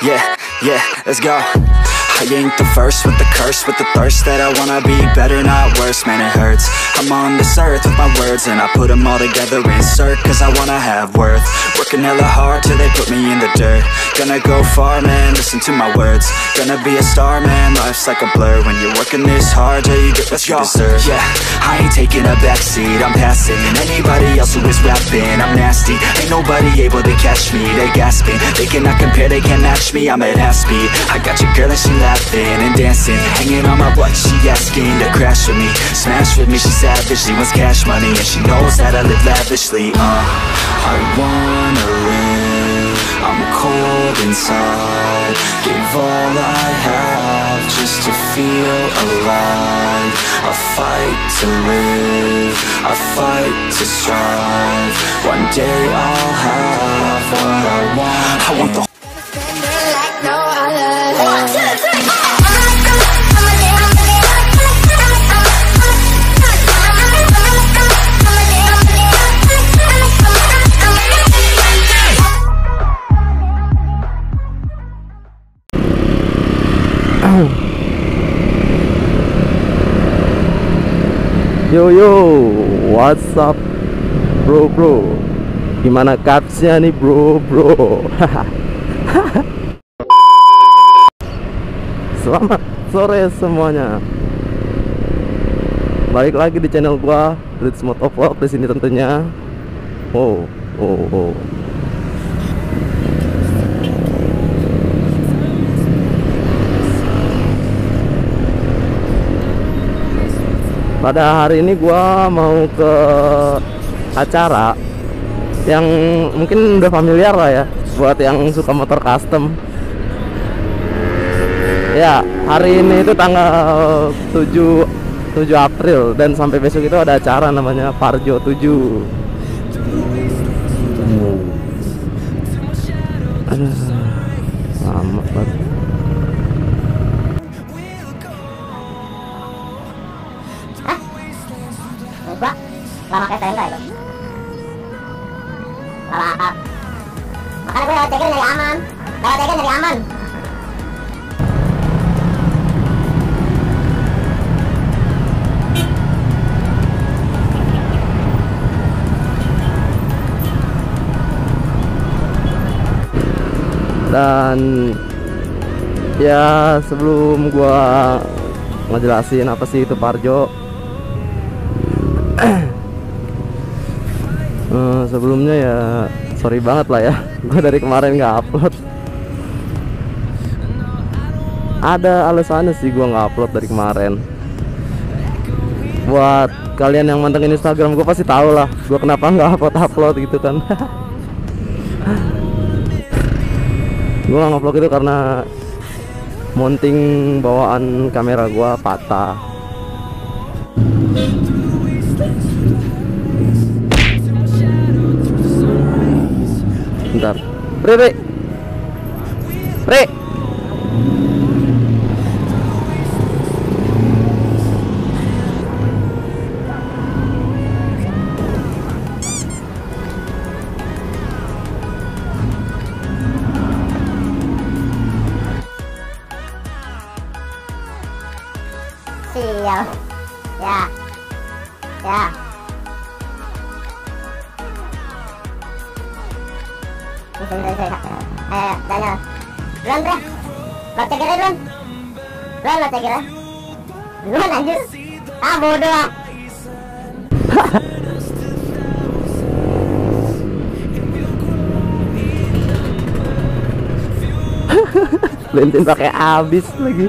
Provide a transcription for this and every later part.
yeah, let's go. I ain't the first with the curse, with the thirst that I wanna be better, not worse, man it hurts. I'm on this earth with my words and I put them all together, insert, cause I wanna have worth. Working hella hard till they put me in the dirt. Gonna go far, man, listen to my words. Gonna be a star, man, life's like a blur. When you're working this hard, yeah, you get what you deserve. Yeah, I ain't taking a backseat, I'm passing anybody else who is rapping. I'm nasty, ain't nobody able to catch me. They gasping, they cannot compare, they can't match me. I'm at half speed, I got your girl and she laughing and dancing, hanging on my butt, she asking to crash with me, smash with me, she savage, she wants cash money, and she knows that I live lavishly. I wanna live, I'm cold inside, give all I have just to feel alive. I fight to live, I fight to strive, one day I'll have what I want. I want the no other. 1, 2, 3, 4. Yo, what's up bro? Gimana capsnya nih bro? Selamat sore semuanya. Balik lagi di channel gua, Ritz Motovlog di sini tentunya. Oh. Pada hari ini gua mau ke acara yang mungkin udah familiar lah ya buat yang suka motor custom. Ya, hari ini itu tanggal 7 April dan sampai besok itu ada acara namanya Parjo 7. Aduh, lama banget. Gua lama kayak STNK itu. Lama apa? Makanya gue lewat Tegen dari aman. Dan ya sebelum gua ngejelasin apa sih itu Parjo, sebelumnya ya sorry banget lah ya, gue dari kemarin nggak upload. Ada alasannya sih gue nggak upload dari kemarin. Buat kalian yang mantengin Instagram gue pasti tahu lah gue kenapa nggak upload gitu kan. Gue nggak upload itu karena mounting bawaan kamera gue patah. Bentar, Pre. Sial. Ya. Bisa. Ayo, Daniel. Duluan, Bre. Lo cegernya duluan. Lo cegernya. Duluan anjir. Ah, bodoh ah. Bensin pakai habis lagi.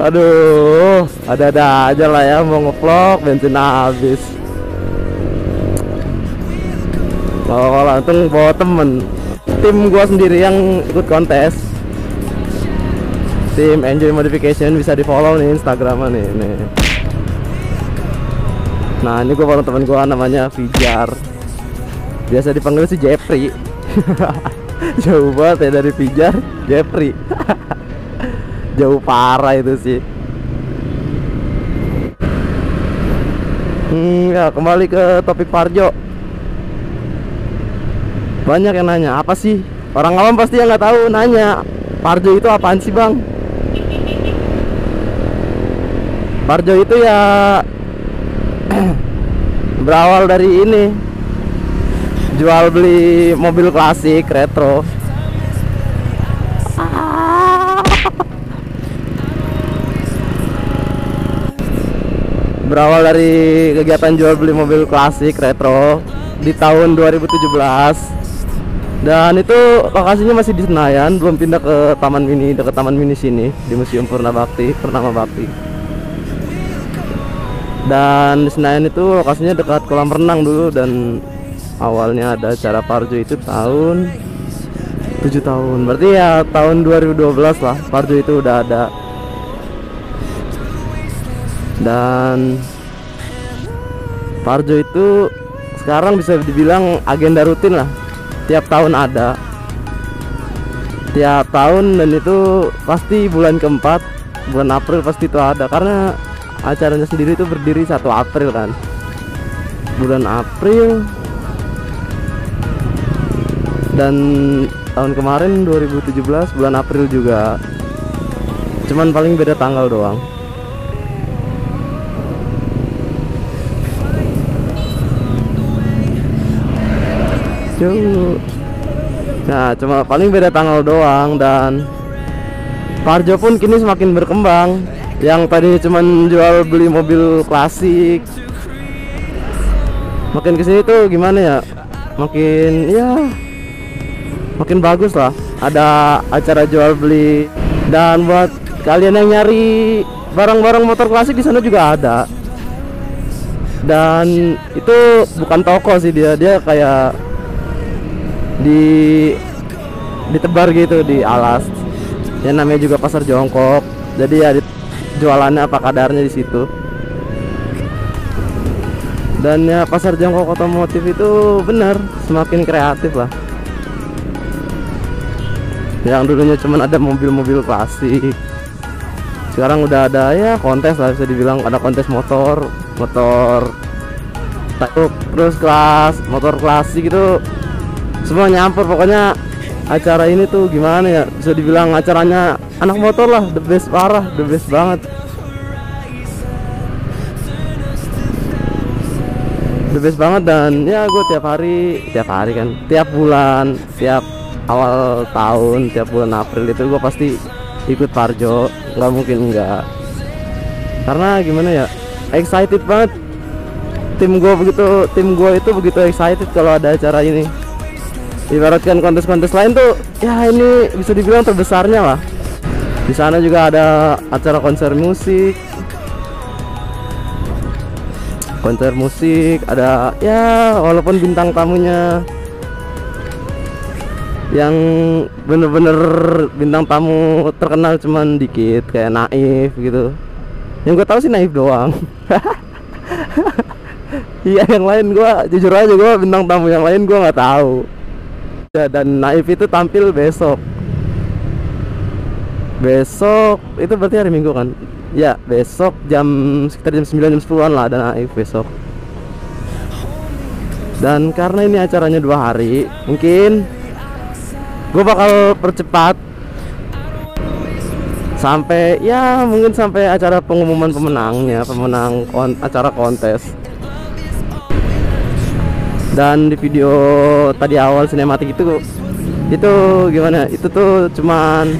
Aduh, ada aja lah ya mau ngevlog bensin habis. Kalau langsung bawa temen, tim gua sendiri yang ikut kontes, tim Enjoy Modification, bisa di follow nih Instagramnya nih. Nah ini gua bareng temen gua namanya Fijar, biasa dipanggil si Jeffrey. Jauh banget ya dari Fijar, Jeffrey. Jauh parah itu sih. Ya kembali ke topik Parjo. Banyak yang nanya apa sih orang awam pasti yang nggak tahu nanya, Parjo itu apaan sih bang? Parjo itu ya berawal dari ini, jual beli mobil klasik retro. Berawal dari kegiatan jual beli mobil klasik retro di tahun 2017. Dan itu lokasinya masih di Senayan, belum pindah ke Taman Mini, dekat Taman Mini sini, di Museum Purnama Bakti. Dan di Senayan itu lokasinya dekat kolam renang dulu, dan awalnya ada acara Parjo itu tahun 7 tahun. Berarti ya tahun 2012 lah Parjo itu udah ada. Dan Parjo itu sekarang bisa dibilang agenda rutin lah, tiap tahun ada, tiap tahun, dan itu pasti bulan keempat, bulan April pasti itu ada, karena acaranya sendiri itu berdiri 1 April kan, bulan April. Dan tahun kemarin 2017 bulan April juga, cuman paling beda tanggal doang. Nah, cuma paling beda tanggal doang. Dan Parjo pun kini semakin berkembang. Yang tadi cuman jual beli mobil klasik, makin kesini tuh gimana ya, makin bagus lah. Ada acara jual beli. Dan buat kalian yang nyari barang-barang motor klasik, di sana juga ada. Dan itu bukan toko sih, dia kayak ditebar gitu di alas. Ya namanya juga pasar jongkok. Jadi ya jualannya apa kadarnya di situ. Dan ya pasar jongkok otomotif itu benar semakin kreatif lah. Yang dulunya cuma ada mobil-mobil klasik, sekarang udah ada ya kontes lah, bisa dibilang ada kontes motor terus motor klasik itu semua nyampur. Pokoknya acara ini tuh gimana ya, bisa dibilang acaranya anak motor lah, the best, parah, the best banget, the best banget. Dan ya gue tiap hari kan, tiap bulan, tiap awal tahun, tiap bulan April itu gue pasti ikut Parjo, nggak mungkin enggak. Karena gimana ya, excited banget. Tim gue itu begitu excited kalau ada acara ini. Ibaratkan kontes-kontes lain tuh, ya ini bisa dibilang terbesarnya lah. Di sana juga ada acara konser musik, ada ya walaupun bintang tamunya yang bener-bener bintang tamu terkenal cuman dikit, kayak Naif gitu. Yang gue tahu sih Naif doang. Iya, yang lain gue jujur aja, gue bintang tamu yang lain gue nggak tahu. Ya, dan Naif itu tampil besok itu berarti hari Minggu kan ya, besok sekitar jam 9 jam 10-an lah ada Naif besok. Dan karena ini acaranya 2 hari, mungkin gue bakal percepat sampai acara pengumuman pemenang acara kontes. Dan di video tadi awal sinematik itu gimana, itu tuh cuman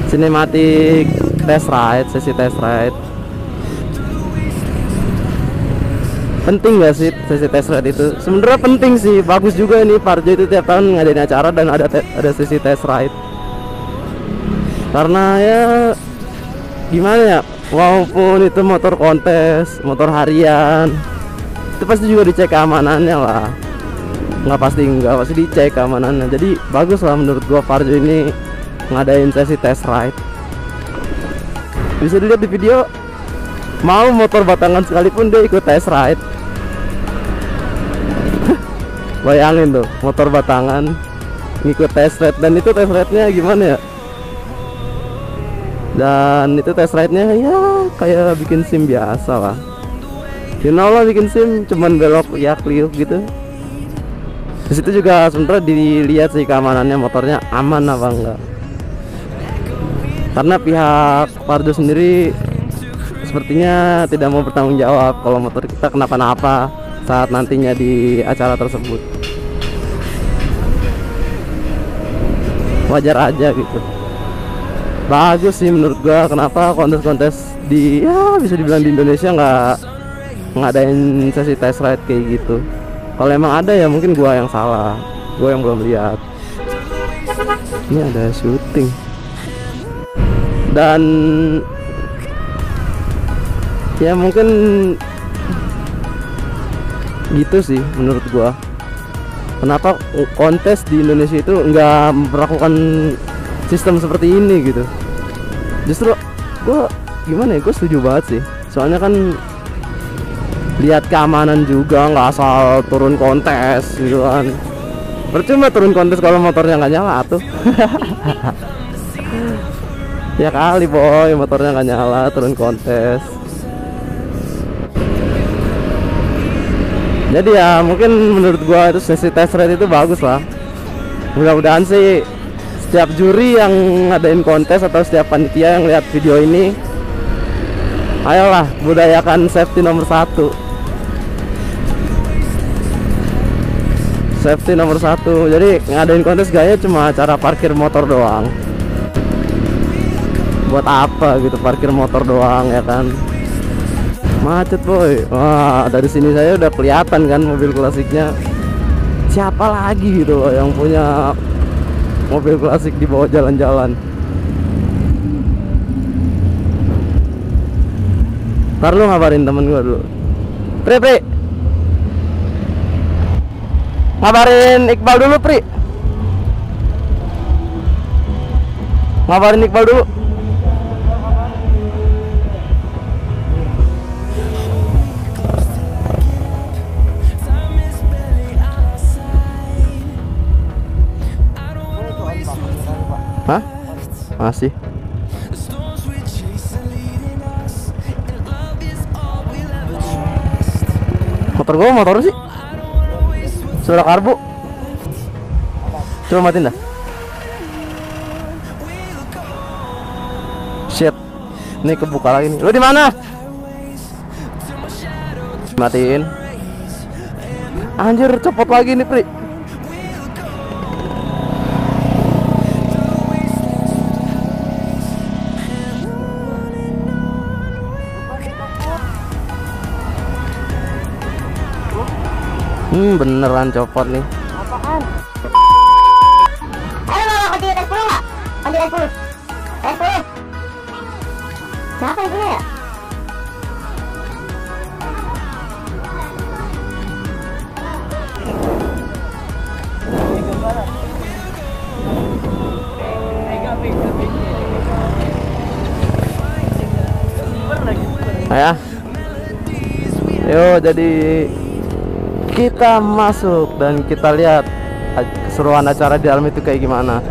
sinematik sesi test ride. Penting gak sih sesi test ride itu? Sebenarnya penting sih, bagus juga ini Parjo itu tiap tahun ngadain acara dan ada sesi test ride. Karena ya gimana ya, walaupun itu motor kontes, motor harian, itu pasti juga dicek keamanannya lah. Nggak pasti dicek keamanannya. Jadi bagus lah menurut gua Parjo ini ngadain sesi test ride. Bisa dilihat di video, mau motor batangan sekalipun dia ikut test ride. Bayangin tuh, motor batangan ngikut test ride. Dan itu test ride-nya gimana ya, dan itu test ride-nya ya kayak bikin SIM biasa lah. You know lah, bikin SIM cuman belok ya kliuk gitu. Di situ juga sebenarnya dilihat sih keamanannya, motornya aman apa enggak. Karena pihak Parjo sendiri sepertinya tidak mau bertanggung jawab kalau motor kita kenapa-napa saat nantinya di acara tersebut. Wajar aja gitu. Bagus sih menurut gua, kenapa kontes-kontes di bisa dibilang di Indonesia nggak ngadain sesi test ride kayak gitu. Kalau emang ada ya mungkin gua yang salah, gua yang belum lihat. Ini ada syuting dan ya mungkin gitu sih menurut gua. Kenapa kontes di Indonesia itu nggak memperlakukan sistem seperti ini gitu? Justru gua gimana ya, gue setuju banget sih. Soalnya kan lihat keamanan juga, nggak asal turun kontes gitu kan. Percuma turun kontes kalau motornya nggak nyala tuh. Ya kali boy, motornya nggak nyala turun kontes. Jadi ya mungkin menurut gua itu sesi test ride itu bagus lah. Mudah-mudahan sih setiap juri yang ngadain kontes atau setiap panitia yang lihat video ini, ayolah budayakan safety nomor 1. Safety nomor 1. Jadi ngadain kontes gaya cuma cara parkir motor doang. Buat apa gitu parkir motor doang ya kan? Macet boy. Wah, dari sini saya udah kelihatan kan mobil klasiknya. Siapa lagi gitu loh yang punya mobil klasik di bawah jalan-jalan. Ntar lu ngabarin temen gua dulu. Pri, ngabarin Iqbal dulu, Pri. Ngabarin Iqbal dulu. Hah? Masih. Motor gua motor sih sudah karbu. Coba matiin dah. Shit. Ini kebuka lagi nih. Lu di mana? Matiin. Anjir, copot lagi nih, Pri. Beneran copot nih. Apaan? Ayo mau kunci tes 10 nggak? Kunci tes 10. Tes 10. Siapa yang punya ya? Ayah. Yo, jadi kita masuk dan kita lihat keseruan acara di dalam itu kayak gimana.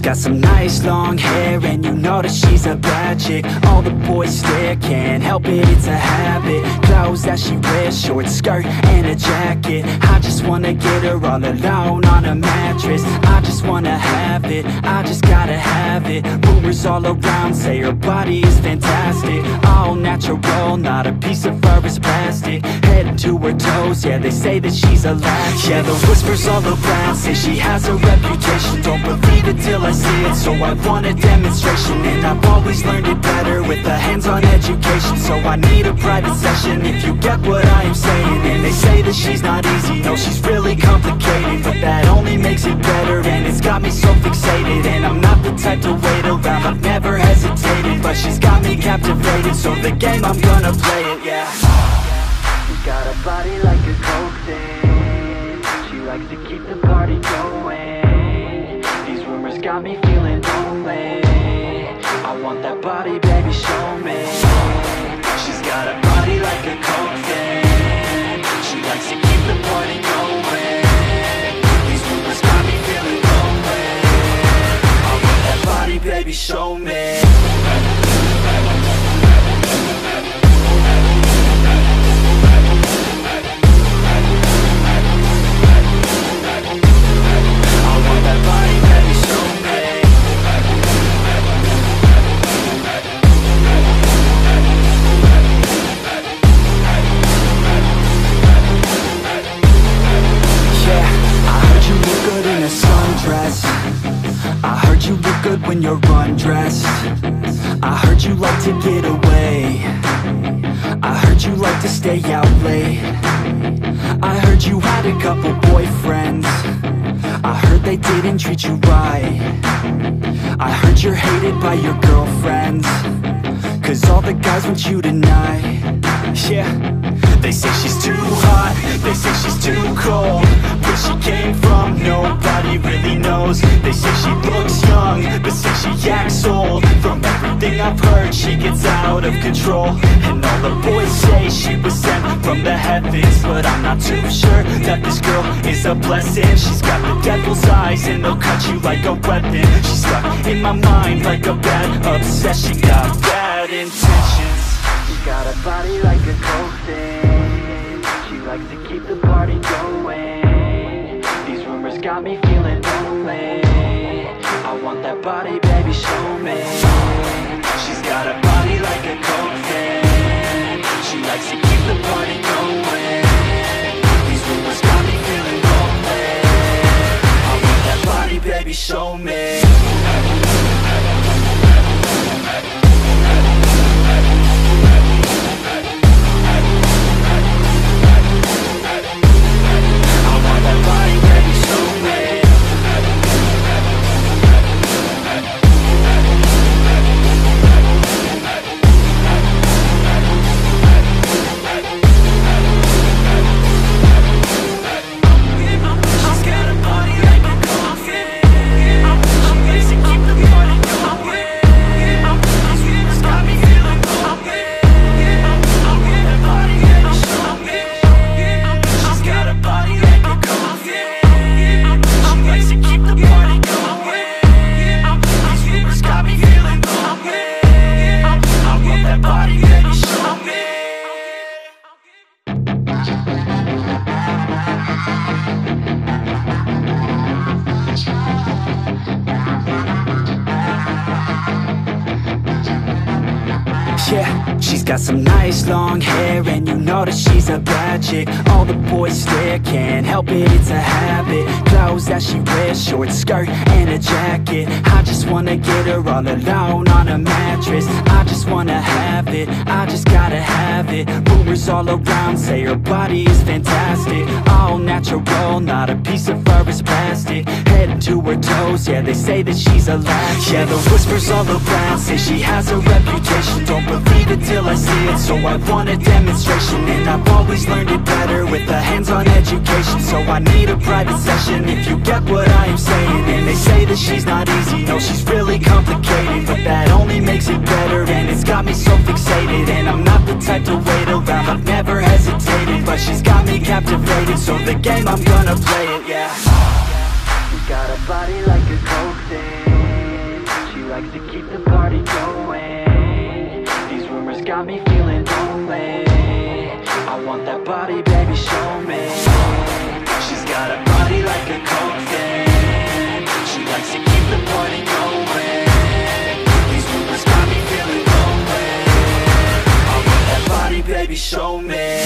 got some nice long hair, and you know that she's a bad chick. All the boys stare, can't help it, it's a habit. Clothes that she wears, short skirt and a jacket. I just wanna get her all alone on a mattress. I just wanna have it, I just gotta have it. Rumors all around say her body is fantastic. All natural, not a piece of fur is plastic. Head to her toes, yeah, they say that she's a latch. Yeah, the whispers all around say she has a reputation. Don't believe it till I see it, so I want a demonstration. And I've always learned it better with a hands-on education. So I need a private session, if you get what I am saying. And they say that she's not easy, no, she's really complicated. But that only makes it better, and it's got me so fixated. And I'm not the type to wait around, I've never hesitated. But she's got me captivated, so the game, I'm gonna play it, yeah. She got a body like a coke thing. She likes to keep the party going. These rumors got me feeling lonely. I want that body, baby, show me. She's got a body like a coke thing. She likes to keep the party going. These rumors got me feeling lonely. I want that body, baby, show me. I heard you look good when you're undressed. I heard you like to get away. I heard you like to stay out late. I heard you had a couple boyfriends. I heard they didn't treat you right. I heard you're hated by your girlfriends, 'cause all the guys want you tonight. Yeah, they say she's too hot, they say she's too cold. Where she came from, nobody really knows. They say she looks young, but say she acts old. From everything I've heard, she gets out of control. And all the boys say she was sent from the heavens, but I'm not too sure that this girl is a blessing. She's got the devil's eyes, and they'll cut you like a weapon. She's stuck in my mind like a bad obsession. Got bad intentions. She got a body like a coke thing. She likes to keep the party going. These rumors got me feeling lonely. I want that body, baby, show me. She's got a body like a coke thing. She likes to keep the party going. These rumors got me feeling lonely. I want that body, baby, show me. Yeah, she's got some nice long hair, and you know that she's a bad chick. All the boys stare, can't help it, it's a habit. Clothes that she wears, short skirt and a jacket. I just wanna get her all alone on a mattress. I just wanna have it, I just gotta have it. Rumors all around say her body is fantastic. All natural, not a piece of fur is plastic. Head to her toes, yeah, they say that she's a latch. Yeah, the whispers all around say she has a reputation. Don't believe it till I see it, so I want a demonstration. And I've always learned it better with a hands-on education. So I need a private session, if you get what I am saying. And they say that she's not easy, no, she's really complicated. But that only makes it better, and it's got me so fixated. And I'm not the type to wait around, I've never hesitated. But she's got me captivated, so the game, I'm gonna play it, yeah. She got a body like a coke thing. that body, baby, show me. She's got a body like a coke fan. She likes to keep the party going. These rumors got me feeling lonely. I want that body, baby, show me.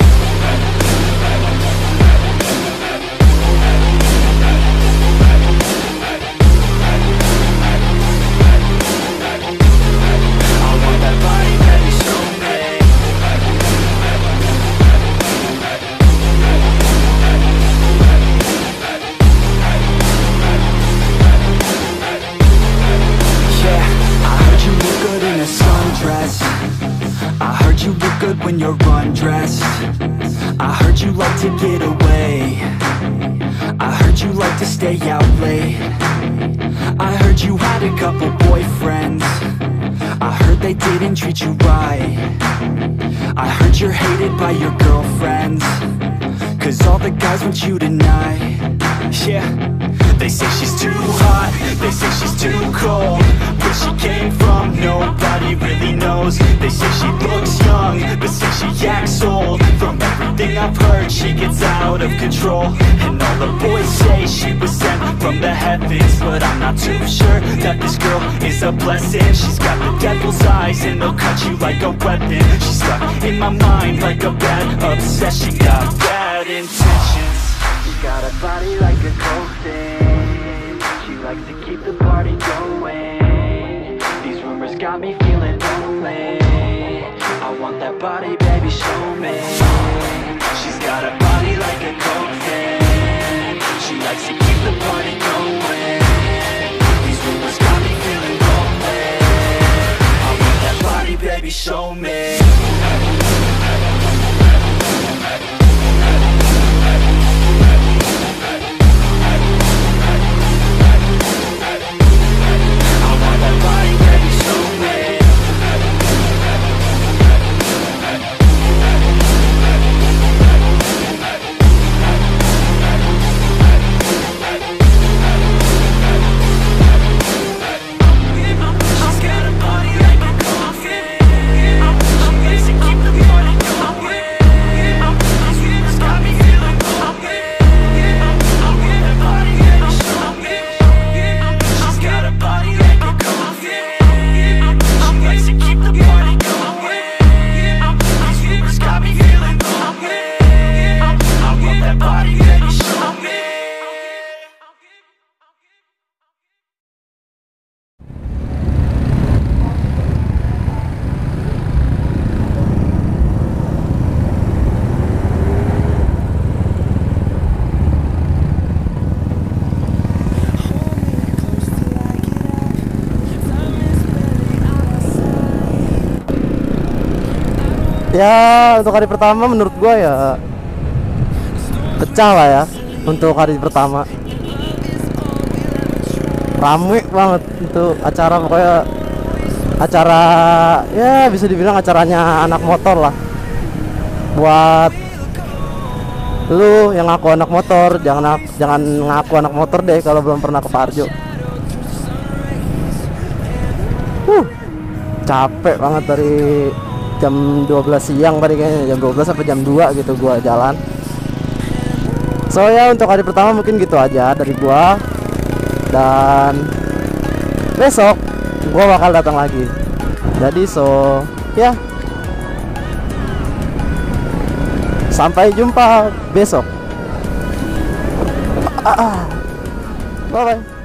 When you're undressed, I heard you like to get away. I heard you like to stay out late. I heard you had a couple boyfriends. I heard they didn't treat you right. I heard you're hated by your girlfriends, 'cause all the guys want you tonight. Yeah, they say she's too hot, they say she's too cold. Where she came from, nobody really knows. They say she looks young, but say she acts old. From everything I've heard, she gets out of control. And all the boys say she was sent from the heavens, but I'm not too sure that this girl is a blessing. She's got the devil's eyes and they'll cut you like a weapon. She's stuck in my mind like a bad obsession. Got bad intentions. She's got a body like a coke thing. She likes to keep the party going. These rumors got me feeling lonely. I want that body, baby, show me. She's got a body like a coke fan. She likes to keep the party going. These rumors got me feeling lonely. I want that body, baby, show me. Ya, untuk hari pertama menurut gua ya pecah lah ya. Untuk hari pertama rame banget itu acara, pokoknya acara ya bisa dibilang acaranya anak motor lah. Buat lu yang ngaku anak motor, jangan ngaku anak motor deh kalau belum pernah ke Parjo. Capek banget dari jam 12 siang tadi, kayaknya jam 12 sampai jam 2 gitu gua jalan. So ya, untuk hari pertama mungkin gitu aja dari gua, dan besok gua bakal datang lagi. Jadi so ya, sampai jumpa besok. Bye bye.